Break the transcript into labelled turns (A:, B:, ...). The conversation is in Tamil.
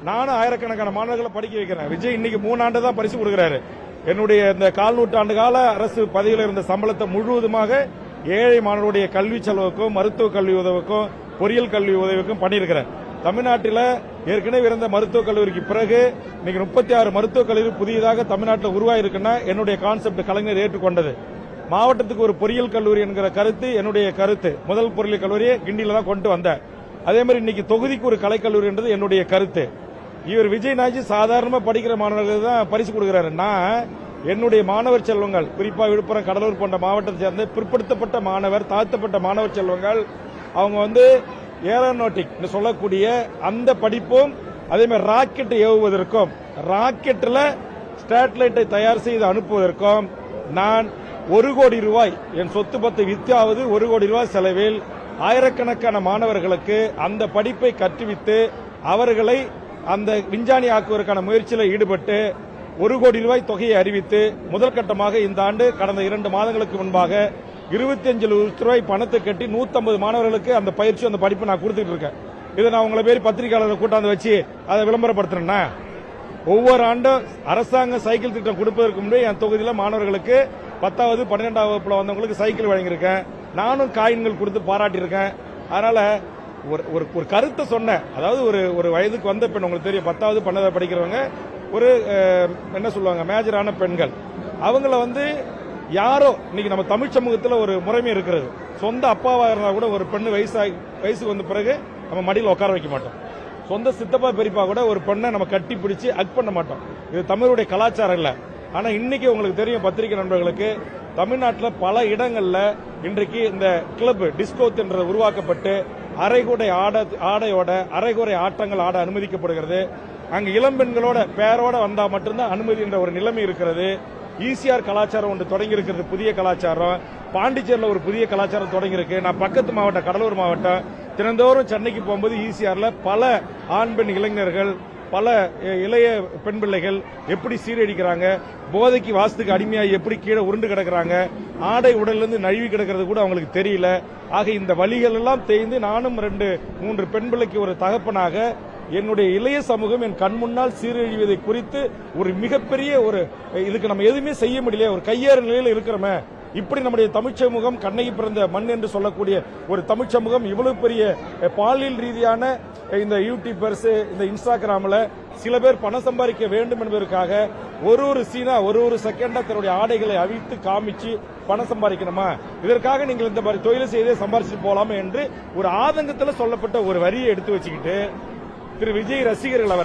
A: நானும் ஆயிரக்கணக்கான மாணவர்களை படிக்க வைக்கிறேன். விஜய் இன்னைக்கு 3 ஆண்டு தான் பரிசு கொடுக்கிறாரு. என்னுடைய இந்த 4 நூற்றாண்டு கால அரசு பதவியில் இருந்த சம்பளத்தை முழுவதுமாக ஏழை மாணவருடைய கல்வி செலவுக்கும், மருத்துவ கல்வி உதவிக்கும், பொறியியல் கல்வி உதவிக்கும் பண்ணியிருக்கிறேன். தமிழ்நாட்டில் ஏற்கனவே இருந்த மருத்துவக் கல்லூரிக்கு பிறகு இன்னைக்கு 36 மருத்துவக் கல்லூரி புதியதாக தமிழ்நாட்டில் உருவாயிருக்குன்னா என்னுடைய கான்செப்ட் கலைஞர் ஏற்றுக்கொண்டது. மாவட்டத்துக்கு ஒரு பொறியியல் கல்லூரி என்கிற கருத்து என்னுடைய கருத்து. முதல் பொறியியல் கல்லூரியை கிண்டியில தான் கொண்டு வந்தேன். அதே மாதிரி இன்னைக்கு தொகுதிக்கு ஒரு கலைக்கல்லூரி என்றது என்னுடைய கருத்து. இவர் விஜய் நாஜி சாதாரணமா படிக்கிற மாணவர்களுக்கு தான் பரிசு கொடுக்கிறாரு. நான் என்னுடைய மாணவர் செல்வங்கள், குறிப்பா விழுப்புரம், கடலூர் போன்ற மாவட்டத்தை சேர்ந்த பிற்படுத்தப்பட்ட மாணவர், தாழ்த்தப்பட்ட மாணவர் செல்வங்கள், அவங்க ஏரோநாட்டிக் சொல்லக்கூடிய அந்த படிப்பும், அதே மாதிரி ராக்கெட் ஏவுவதற்கும், ராக்கெட்ல சேட்டலைட்டை தயார் செய்து அனுப்புவதற்கும் நான் 1 கோடி ரூபாய் என் சொத்து பத்து வித்தாவது 1 கோடி ரூபாய் செலவில் ஆயிரக்கணக்கான மாணவர்களுக்கு அந்த படிப்பை கற்றுவித்து அவர்களை அந்த விஞ்ஞானி ஆக்குவதற்கான முயற்சியில் ஈடுபட்டு 1 கோடி ரூபாய் தொகையை அறிவித்து முதல் கட்டமாக இந்த ஆண்டு கடந்த 2 மாதங்களுக்கு முன்பாக 25 லட்சம் ரூபாய் பணத்தை கட்டி 150 மாணவர்களுக்கு அந்த பயிற்சி, அந்த படிப்பை நான் கொடுத்துட்டு இருக்கேன். இதை நான் உங்களை பேர் பத்திரிகையாளர்கள் கூட்டாந்து வச்சு அதை விளம்பரப்படுத்துறேன்னா, ஒவ்வொரு ஆண்டும் அரசாங்க சைக்கிள் திட்டம் கொடுப்பதற்கு முன்பே என் தொகுதியில் மாணவர்களுக்கு 10வது 12வது வகுப்புல வந்தவங்களுக்கு சைக்கிள் வழங்கியிருக்கேன். நானும் காயின்கள் கொடுத்து பாராட்டியிருக்கேன். அதனால ஒரு கருத்தை சொன்னேன். அதாவது ஒரு வயதுக்கு வந்த பெண், உங்களுக்கு தெரியும், 10வது 12வது படிக்கிறவங்க, ஒரு என்ன சொல்லுவாங்க, மேஜரான பெண்கள், அவங்கள யாரோ இன்னைக்கு நம்ம தமிழ் சமூகத்தில் ஒரு முறைமை இருக்கிறது. சொந்த அப்பாவா இருந்தா கூட ஒரு பெண்ணு வயசுக்கு வந்த பிறகு நம்ம மடியில் உட்கார வைக்க மாட்டோம். சொந்த சித்தப்பா பெரியப்பா கூட ஒரு பெண்ணை நம்ம கட்டி பிடிச்சு அக் பண்ண மாட்டோம். இது தமிழுடைய கலாச்சாரம் இல்ல. ஆனா இன்னைக்கு உங்களுக்கு தெரியும், பத்திரிகை நண்பர்களுக்கு, தமிழ்நாட்டில் பல இடங்கள்ல இன்றைக்கு இந்த கிளப் டிஸ்கோத் என்ற உருவாக்கப்பட்டு அரைகுறை ஆடையோட அரைகுறை ஆட்டங்கள் ஆட அனுமதிக்கப்படுகிறது. அங்கு இளம்பெண்களோட பேரோட வந்தா மட்டும்தான் அனுமதி என்ற ஒரு நிலைமை இருக்கிறது. ஈசிஆர் கலாச்சாரம் ஒன்று தொடங்கி இருக்கிறது, புதிய கலாச்சாரம். பாண்டிச்சேரியில் ஒரு புதிய கலாச்சாரம் தொடங்கி இருக்கு. நான் பக்கத்து மாவட்டம் கடலூர் மாவட்டம், தினந்தோறும் சென்னைக்கு போகும்போது ஈசிஆர்ல பல ஆண் பெண் இளைஞர்கள், பல இளைய பெண் பிள்ளைகள் எப்படி சீரடிக்கிறாங்க, போதைக்கு வாசத்துக்கு அடிமையாகி எப்படி கீழே உருண்டு கிடக்கிறாங்க, ஆடை உடலிருந்து நழுவி கிடக்கிறது கூட அவங்களுக்கு தெரியல. ஆக இந்த வழிகள் எல்லாம் தேய்ந்து நானும் 2-3 பெண் பிள்ளைக்கு ஒரு தகப்பனாக என்னுடைய இளைய சமூகம் என் கண் முன்னால் சீரழிவதை குறித்து ஒரு மிகப்பெரிய இதுக்கு நம்ம எதுவுமே செய்ய முடியல, ஒரு கையேறு நிலையில் இருக்கிறோமே. இப்படி நம்முடைய தமிழ் சமூகம், கண்ணகி பிறந்த மண் என்று சொல்லக்கூடிய ஒரு தமிழ் சமூகம் இவ்வளவு பெரிய பாலியல் ரீதியான இந்த யூடியூபர்ஸ், இந்த இன்ஸ்டாகிராம்ல சில பேர் பணம் சம்பாதிக்க வேண்டும் என்பதற்காக ஒரு சீனா ஒரு செகண்டா தன்னுடைய ஆடைகளை அவிழ்த்து காமிச்சு பணம் சம்பாதிக்கணுமா, இதற்காக நீங்கள் இந்த மாதிரி தொழில் செய்தே சம்பாதிச்சுட்டு போலாமா என்று ஒரு ஆதங்கத்தில் சொல்லப்பட்ட ஒரு வரியை எடுத்து வச்சுக்கிட்டு திரு விஜய் ரசிகர்கள் அவர்